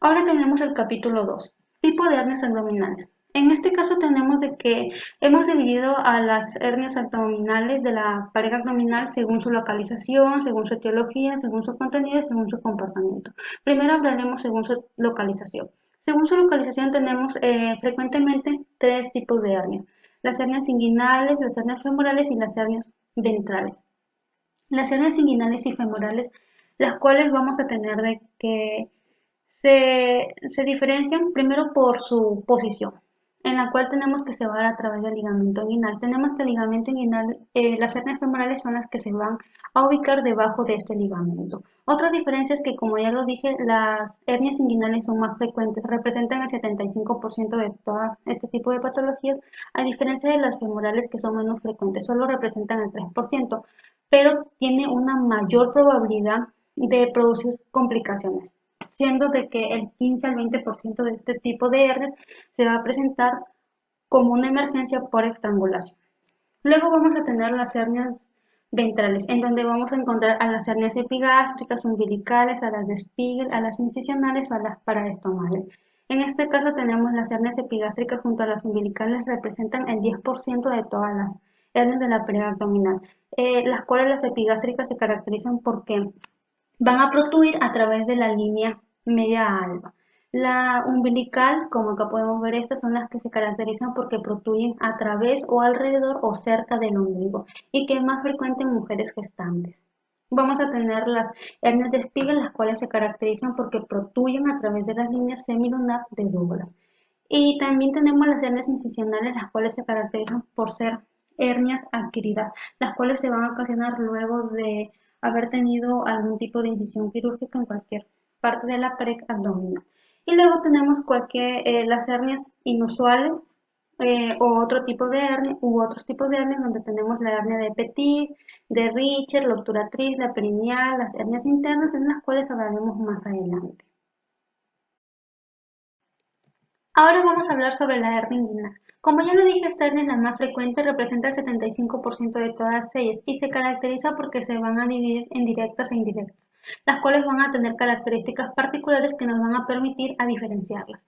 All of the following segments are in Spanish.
Ahora tenemos el capítulo 2, tipo de hernias abdominales. En este caso tenemos de que hemos dividido a las hernias abdominales de la pared abdominal según su localización, según su etiología, según su contenido y según su comportamiento. Primero hablaremos según su localización. Según su localización tenemos frecuentemente tres tipos de hernias. Las hernias inguinales, las hernias femorales y las hernias ventrales. Las hernias inguinales y femorales, las cuales vamos a tener de que se diferencian primero por su posición, en la cual tenemos que se va a través del ligamento inguinal. Tenemos que el ligamento inguinal, las hernias femorales son las que se van a ubicar debajo de este ligamento. Otra diferencia es que, como ya lo dije, las hernias inguinales son más frecuentes, representan el 75% de todo este tipo de patologías, a diferencia de las femorales que son menos frecuentes, solo representan el 3%, pero tiene una mayor probabilidad de producir complicaciones, siendo de que el 15 al 20% de este tipo de hernias se va a presentar como una emergencia por estrangulación. Luego vamos a tener las hernias ventrales, en donde vamos a encontrar a las hernias epigástricas, umbilicales, a las de Spiegel, a las incisionales o a las paraestomales. En este caso tenemos las hernias epigástricas junto a las umbilicales, representan el 10% de todas las hernias de la pared abdominal, las cuales las epigástricas se caracterizan porque van a protruir a través de la línea media alba. La umbilical, como acá podemos ver, estas son las que se caracterizan porque protruyen a través o alrededor o cerca del ombligo y que es más frecuente en mujeres gestantes. Vamos a tener las hernias de Spiegel, las cuales se caracterizan porque protruyen a través de las líneas semilunar de Douglas. Y también tenemos las hernias incisionales, las cuales se caracterizan por ser hernias adquiridas, las cuales se van a ocasionar luego de haber tenido algún tipo de incisión quirúrgica en cualquier parte de la pared abdominal. Y luego tenemos las hernias inusuales, o otro tipo de hernia u otros tipos de hernias donde tenemos la hernia de Petit, de Richter, la obturatriz, la perineal, las hernias internas, en las cuales hablaremos más adelante. Ahora vamos a hablar sobre la hernia inguinal. Como ya lo dije, esta hernia es la más frecuente, representa el 75% de todas ellas y se caracteriza porque se van a dividir en directas e indirectas, las cuales van a tener características particulares que nos van a permitir a diferenciarlas.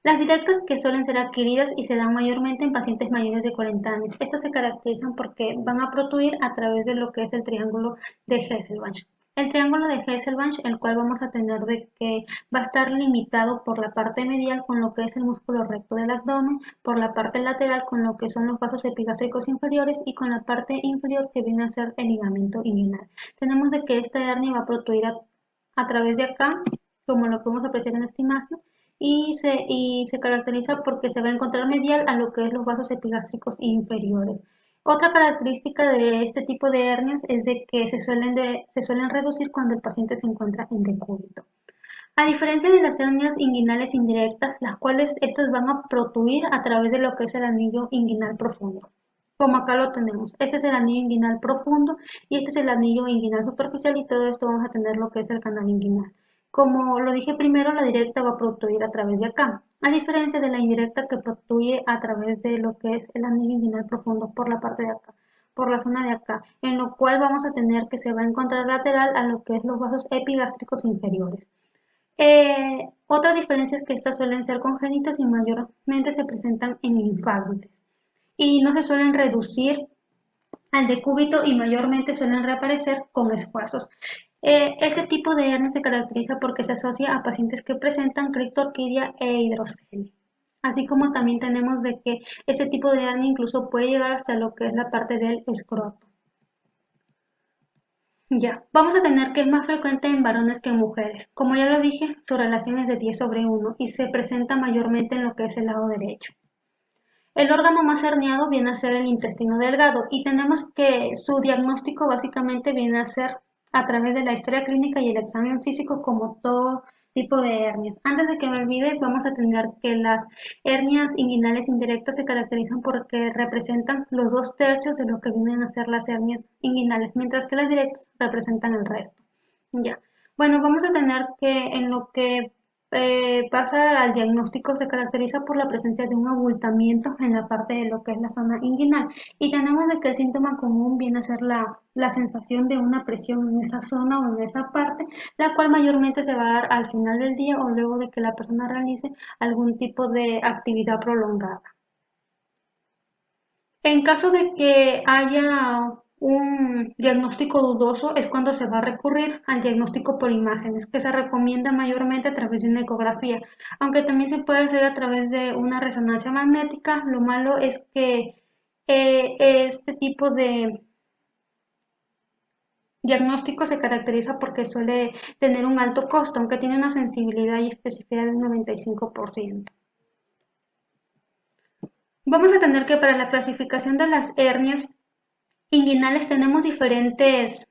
Las directas, que suelen ser adquiridas y se dan mayormente en pacientes mayores de 40 años. Estas se caracterizan porque van a protruir a través de lo que es el triángulo de Hesselbanch. El triángulo de Hesselbanch, el cual vamos a tener de que va a estar limitado por la parte medial con lo que es el músculo recto del abdomen, por la parte lateral con lo que son los vasos epigástricos inferiores y con la parte inferior que viene a ser el ligamento inguinal. Tenemos de que esta hernia va a protruir a través de acá, como lo podemos apreciar en esta imagen, y se caracteriza porque se va a encontrar medial a lo que es los vasos epigástricos inferiores. Otra característica de este tipo de hernias es de que se suelen reducir cuando el paciente se encuentra en decúbito. A diferencia de las hernias inguinales indirectas, las cuales estas van a protruir a través de lo que es el anillo inguinal profundo. Como acá lo tenemos, este es el anillo inguinal profundo y este es el anillo inguinal superficial y todo esto vamos a tener lo que es el canal inguinal. Como lo dije primero, la directa va a protruir a través de acá, a diferencia de la indirecta que protruye a través de lo que es el anillo inguinal profundo por la parte de acá, por la zona de acá, en lo cual vamos a tener que se va a encontrar lateral a lo que es los vasos epigástricos inferiores. Otra diferencia es que estas suelen ser congénitas y mayormente se presentan en linfádotes y no se suelen reducir al decúbito y mayormente suelen reaparecer con esfuerzos. Este tipo de hernia se caracteriza porque se asocia a pacientes que presentan criptorquidia e hidrocele. Así como también tenemos de que este tipo de hernia incluso puede llegar hasta lo que es la parte del escroto. Ya, vamos a tener que es más frecuente en varones que en mujeres. Como ya lo dije, su relación es de 10/1 y se presenta mayormente en lo que es el lado derecho. El órgano más herniado viene a ser el intestino delgado y tenemos que su diagnóstico básicamente viene a ser a través de la historia clínica y el examen físico como todo tipo de hernias. Antes de que me olvide, vamos a tener que las hernias inguinales indirectas se caracterizan porque representan los 2/3 de lo que vienen a ser las hernias inguinales, mientras que las directas representan el resto. Ya. Bueno, vamos a tener que en lo que pasa al diagnóstico, se caracteriza por la presencia de un abultamiento en la parte de lo que es la zona inguinal. Y tenemos de que el síntoma común viene a ser la sensación de una presión en esa zona o en esa parte, la cual mayormente se va a dar al final del día o luego de que la persona realice algún tipo de actividad prolongada. En caso de que haya un diagnóstico dudoso, es cuando se va a recurrir al diagnóstico por imágenes, que se recomienda mayormente a través de una ecografía, aunque también se puede hacer a través de una resonancia magnética. Lo malo es que este tipo de diagnóstico se caracteriza porque suele tener un alto costo, aunque tiene una sensibilidad y especificidad del 95%. Vamos a tener que para la clasificación de las hernias inguinales tenemos diferentes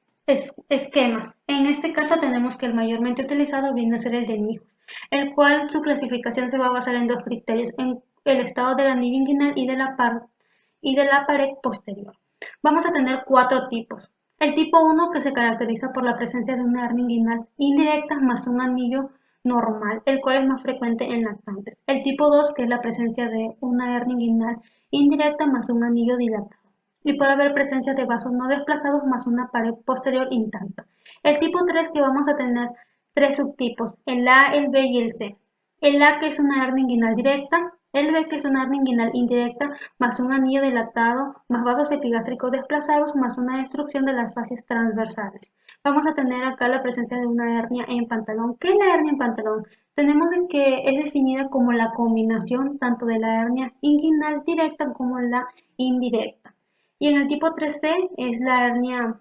esquemas. En este caso tenemos que el mayormente utilizado viene a ser el de Nijos, el cual su clasificación se va a basar en dos criterios, en el estado del anillo inguinal y de la pared posterior. Vamos a tener cuatro tipos. El tipo 1 que se caracteriza por la presencia de una hernia inguinal indirecta más un anillo normal, el cual es más frecuente en lactantes. El tipo 2 que es la presencia de una hernia inguinal indirecta más un anillo dilatado y puede haber presencia de vasos no desplazados más una pared posterior intacta. El tipo 3 que vamos a tener tres subtipos, el A, el B y el C. El A que es una hernia inguinal directa, el B que es una hernia inguinal indirecta más un anillo dilatado más vasos epigástricos desplazados más una destrucción de las fascias transversales. Vamos a tener acá la presencia de una hernia en pantalón. ¿Qué es la hernia en pantalón? Tenemos que es definida como la combinación tanto de la hernia inguinal directa como la indirecta. Y en el tipo 3C es la hernia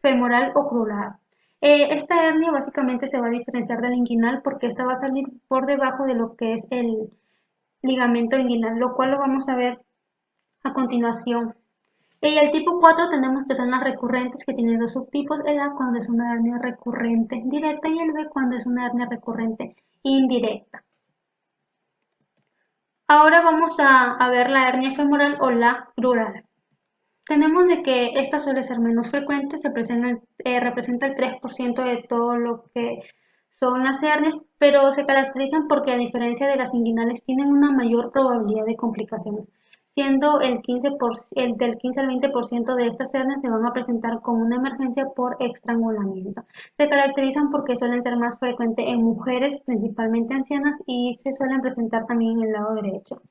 femoral o crural. Esta hernia básicamente se va a diferenciar del inguinal porque esta va a salir por debajo de lo que es el ligamento inguinal, lo cual lo vamos a ver a continuación. Y el tipo 4 tenemos que son las recurrentes, que tienen dos subtipos, el A cuando es una hernia recurrente directa y el B cuando es una hernia recurrente indirecta. Ahora vamos a ver la hernia femoral o la crural. Tenemos de que esta suele ser menos frecuente, representa el 3% de todo lo que son las hernias, pero se caracterizan porque a diferencia de las inguinales tienen una mayor probabilidad de complicaciones, siendo el del 15 al 20% de estas hernias se van a presentar como una emergencia por estrangulamiento. Se caracterizan porque suelen ser más frecuentes en mujeres, principalmente ancianas, y se suelen presentar también en el lado derecho.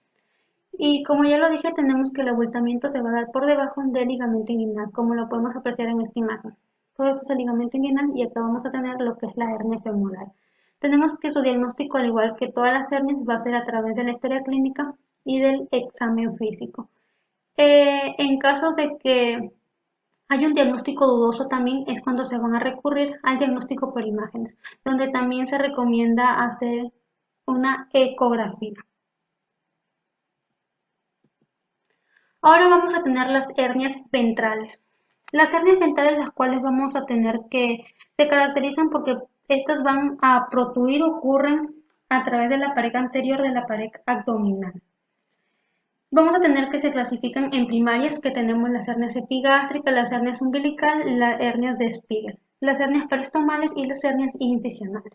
Y como ya lo dije, tenemos que el abultamiento se va a dar por debajo del ligamento inguinal, como lo podemos apreciar en esta imagen. Todo esto es el ligamento inguinal y acá vamos a tener lo que es la hernia femoral. Tenemos que su diagnóstico, al igual que todas las hernias, va a ser a través de la historia clínica y del examen físico. En caso de que hay un diagnóstico dudoso también es cuando se van a recurrir al diagnóstico por imágenes, donde también se recomienda hacer una ecografía. Ahora vamos a tener las hernias ventrales. Las hernias ventrales, las cuales vamos a tener que se caracterizan porque estas van a protruir, ocurren a través de la pared anterior de la pared abdominal. Vamos a tener que se clasifican en primarias, que tenemos las hernias epigástricas, las hernias umbilical, las hernias de Spiegel, las hernias peristomales y las hernias incisionales.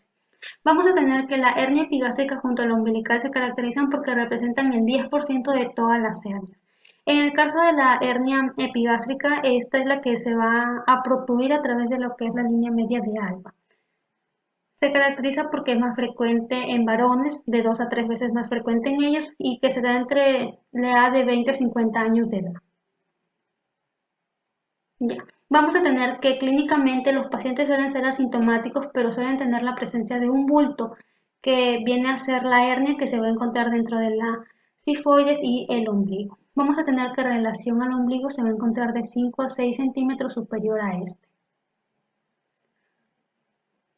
Vamos a tener que la hernia epigástrica junto a la umbilical se caracterizan porque representan el 10% de todas las hernias. En el caso de la hernia epigástrica, esta es la que se va a protruir a través de lo que es la línea media de Alba. Se caracteriza porque es más frecuente en varones, de 2 a 3 veces más frecuente en ellos, y que se da entre la edad de 20 a 50 años de edad. Ya. Vamos a tener que clínicamente los pacientes suelen ser asintomáticos, pero suelen tener la presencia de un bulto que viene a ser la hernia que se va a encontrar dentro de la cifoides y el ombligo. Vamos a tener que en relación al ombligo se va a encontrar de 5 a 6 centímetros superior a este.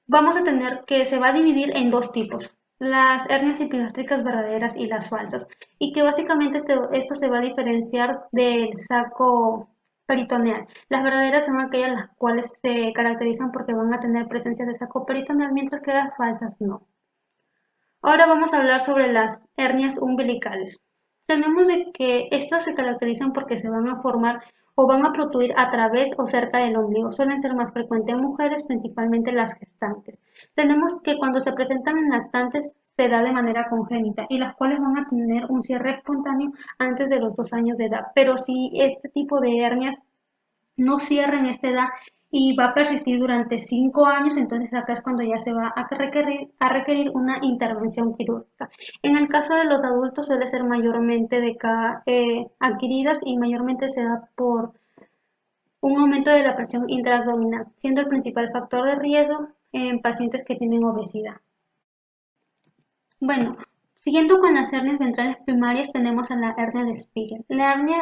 Vamos a tener que se va a dividir en dos tipos, las hernias epigástricas verdaderas y las falsas, y que básicamente esto se va a diferenciar del saco peritoneal. Las verdaderas son aquellas las cuales se caracterizan porque van a tener presencia de saco peritoneal, mientras que las falsas no. Ahora vamos a hablar sobre las hernias umbilicales. Tenemos de que estas se caracterizan porque se van a formar o van a protruir a través o cerca del ombligo. Suelen ser más frecuentes en mujeres, principalmente las gestantes. Tenemos que cuando se presentan en lactantes se da de manera congénita y las cuales van a tener un cierre espontáneo antes de los 2 años de edad. Pero si este tipo de hernias no cierra en esta edad y va a persistir durante 5 años, entonces acá es cuando ya se va a requerir una intervención quirúrgica. En el caso de los adultos suele ser mayormente adquiridas y mayormente se da por un aumento de la presión intraabdominal, siendo el principal factor de riesgo en pacientes que tienen obesidad. Bueno, siguiendo con las hernias ventrales primarias, tenemos a la hernia de Spiegel.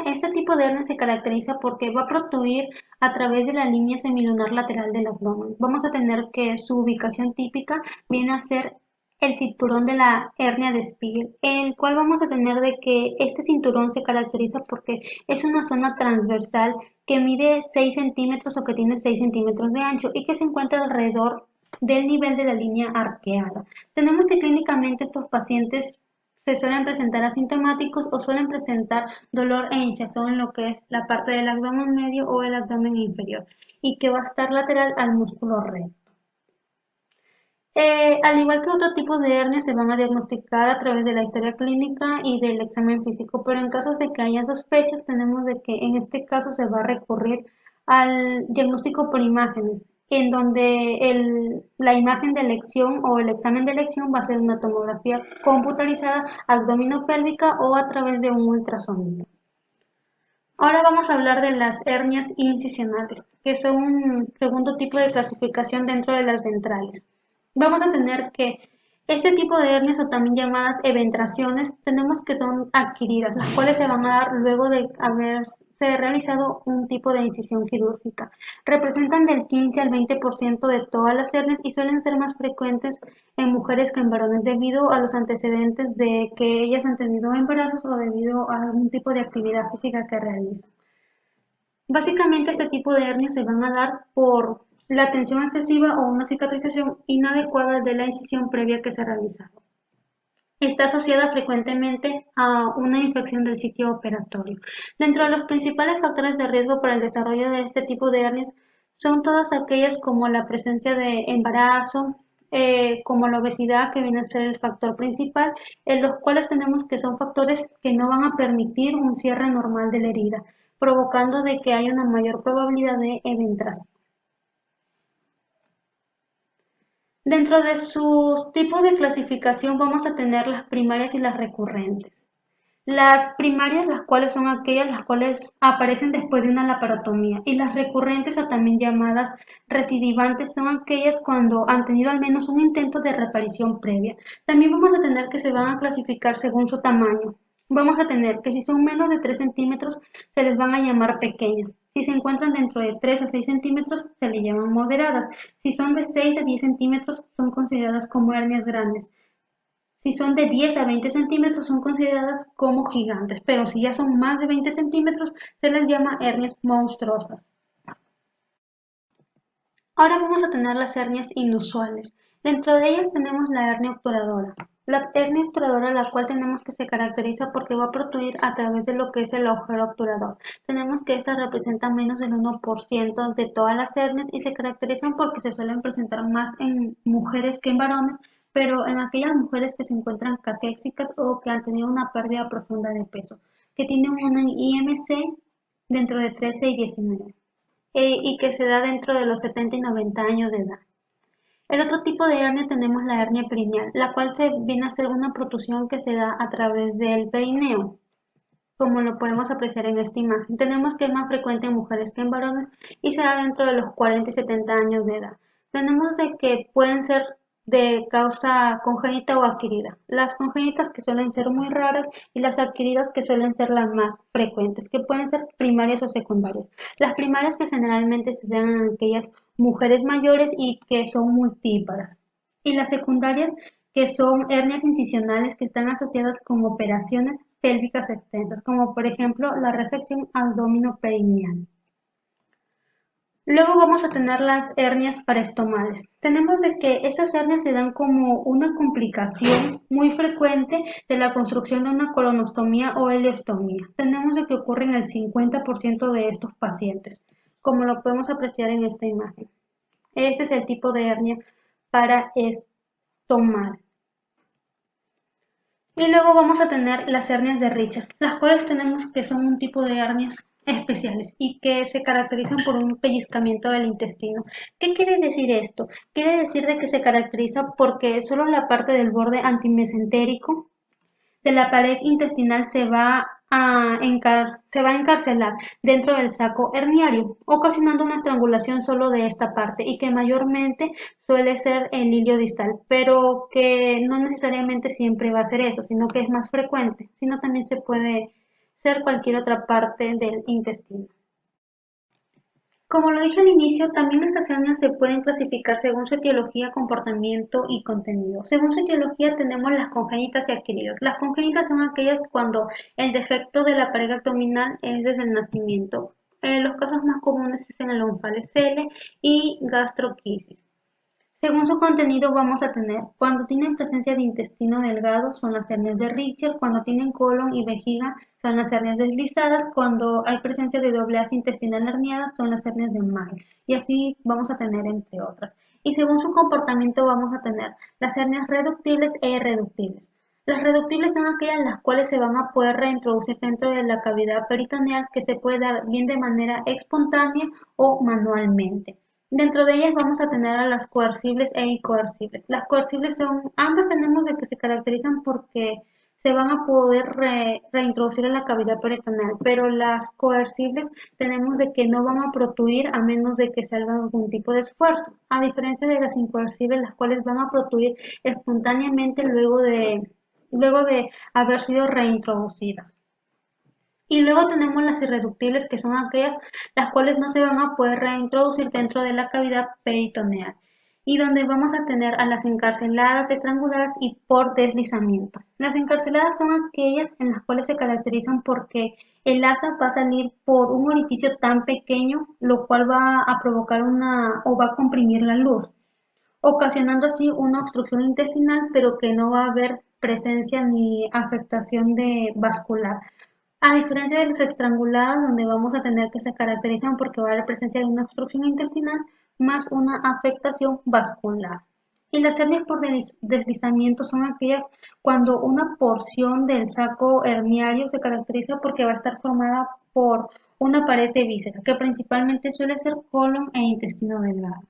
Este tipo de hernia se caracteriza porque va a protruir a través de la línea semilunar lateral del abdomen. Vamos a tener que su ubicación típica viene a ser el cinturón de la hernia de Spiegel, el cual vamos a tener de que este cinturón se caracteriza porque es una zona transversal que mide 6 centímetros o que tiene 6 centímetros de ancho y que se encuentra alrededor del nivel de la línea arqueada. Tenemos que clínicamente estos pacientes se suelen presentar asintomáticos o suelen presentar dolor e hinchazón en lo que es la parte del abdomen medio o el abdomen inferior y que va a estar lateral al músculo recto. Al igual que otro tipo de hernias, se van a diagnosticar a través de la historia clínica y del examen físico, pero en casos de que haya sospechas, tenemos de que en este caso se va a recurrir al diagnóstico por imágenes, en donde la imagen de elección o el examen de elección va a ser una tomografía computarizada abdominopélvica o a través de un ultrasonido. Ahora vamos a hablar de las hernias incisionales, que son un segundo tipo de clasificación dentro de las ventrales. Vamos a tener que este tipo de hernias o también llamadas eventraciones tenemos que son adquiridas, las cuales se van a dar luego de haberse realizado un tipo de incisión quirúrgica. Representan del 15 al 20% de todas las hernias y suelen ser más frecuentes en mujeres que en varones debido a los antecedentes de que ellas han tenido embarazos o debido a algún tipo de actividad física que realizan. Básicamente este tipo de hernias se van a dar por la tensión excesiva o una cicatrización inadecuada de la incisión previa que se realiza. Está asociada frecuentemente a una infección del sitio operatorio. Dentro de los principales factores de riesgo para el desarrollo de este tipo de hernias son todas aquellas como la presencia de embarazo, como la obesidad, que viene a ser el factor principal, en los cuales tenemos que son factores que no van a permitir un cierre normal de la herida, provocando de que haya una mayor probabilidad de eventración. Dentro de sus tipos de clasificación vamos a tener las primarias y las recurrentes. Las primarias, las cuales son aquellas las cuales aparecen después de una laparotomía, y las recurrentes o también llamadas recidivantes son aquellas cuando han tenido al menos un intento de reparición previa. También vamos a tener que se van a clasificar según su tamaño. Vamos a tener que si son menos de 3 centímetros se les van a llamar pequeñas. Si se encuentran dentro de 3 a 6 centímetros se les llaman moderadas. Si son de 6 a 10 centímetros son consideradas como hernias grandes. Si son de 10 a 20 centímetros son consideradas como gigantes, pero si ya son más de 20 centímetros se les llama hernias monstruosas. Ahora vamos a tener las hernias inusuales. Dentro de ellas tenemos la hernia obturadora. La hernia obturadora, la cual tenemos que se caracteriza porque va a protruir a través de lo que es el agujero obturador. Tenemos que esta representa menos del 1% de todas las hernias y se caracterizan porque se suelen presentar más en mujeres que en varones, pero en aquellas mujeres que se encuentran caquéxicas o que han tenido una pérdida profunda de peso, que tienen una IMC dentro de 13 y 19 y que se da dentro de los 70 y 90 años de edad. El otro tipo de hernia tenemos la hernia perineal, la cual se viene a ser una protrusión que se da a través del perineo, como lo podemos apreciar en esta imagen. Tenemos que es más frecuente en mujeres que en varones y se da dentro de los 40 y 70 años de edad. Tenemos de que pueden ser de causa congénita o adquirida. Las congénitas que suelen ser muy raras y las adquiridas que suelen ser las más frecuentes, que pueden ser primarias o secundarias. Las primarias que generalmente se dan en aquellas mujeres mayores y que son multíparas. Y las secundarias que son hernias incisionales que están asociadas con operaciones pélvicas extensas, como por ejemplo la resección abdominoperineal. Luego vamos a tener las hernias parestomales. Tenemos de que estas hernias se dan como una complicación muy frecuente de la construcción de una colonostomía o ileostomía. Tenemos de que ocurren el 50% de estos pacientes, como lo podemos apreciar en esta imagen. Este es el tipo de hernia paraestomal. Y luego vamos a tener las hernias de Richard, las cuales tenemos que son un tipo de hernias especiales y que se caracterizan por un pellizcamiento del intestino. ¿Qué quiere decir esto? Quiere decir de que se caracteriza porque solo la parte del borde antimesentérico de la pared intestinal se va a encarcelar dentro del saco herniario, ocasionando una estrangulación solo de esta parte y que mayormente suele ser el hilio distal, pero que no necesariamente siempre va a ser eso, sino que es más frecuente, sino también se puede ser cualquier otra parte del intestino. Como lo dije al inicio, también estas hernias se pueden clasificar según su etiología, comportamiento y contenido. Según su etiología tenemos las congénitas y adquiridas. Las congénitas son aquellas cuando el defecto de la pared abdominal es desde el nacimiento. Los casos más comunes es en el onfalescele y gastroquisis. Según su contenido vamos a tener, cuando tienen presencia de intestino delgado son las hernias de Richter, cuando tienen colon y vejiga son las hernias deslizadas, cuando hay presencia de doble asa intestinal herniada son las hernias de Magg, y así vamos a tener entre otras. Y según su comportamiento vamos a tener las hernias reductibles e irreductibles. Las reductibles son aquellas las cuales se van a poder reintroducir dentro de la cavidad peritoneal que se puede dar bien de manera espontánea o manualmente. Dentro de ellas vamos a tener a las coercibles e incoercibles. Las coercibles son, ambas tenemos de que se caracterizan porque se van a poder reintroducir en la cavidad peritoneal, pero las coercibles tenemos de que no van a protuir a menos de que se haga algún tipo de esfuerzo, a diferencia de las incoercibles, las cuales van a protuir espontáneamente luego de haber sido reintroducidas. Y luego tenemos las irreductibles, que son aquellas las cuales no se van a poder reintroducir dentro de la cavidad peritoneal. Y donde vamos a tener a las encarceladas, estranguladas y por deslizamiento. Las encarceladas son aquellas en las cuales se caracterizan porque el asa va a salir por un orificio tan pequeño, lo cual va a provocar o va a comprimir la luz, ocasionando así una obstrucción intestinal, pero que no va a haber presencia ni afectación de vascular. A diferencia de los estrangulados, donde vamos a tener que se caracterizan porque va a haber presencia de una obstrucción intestinal más una afectación vascular. Y las hernias por deslizamiento son aquellas cuando una porción del saco herniario se caracteriza porque va a estar formada por una pared de víscera, que principalmente suele ser colon e intestino delgado.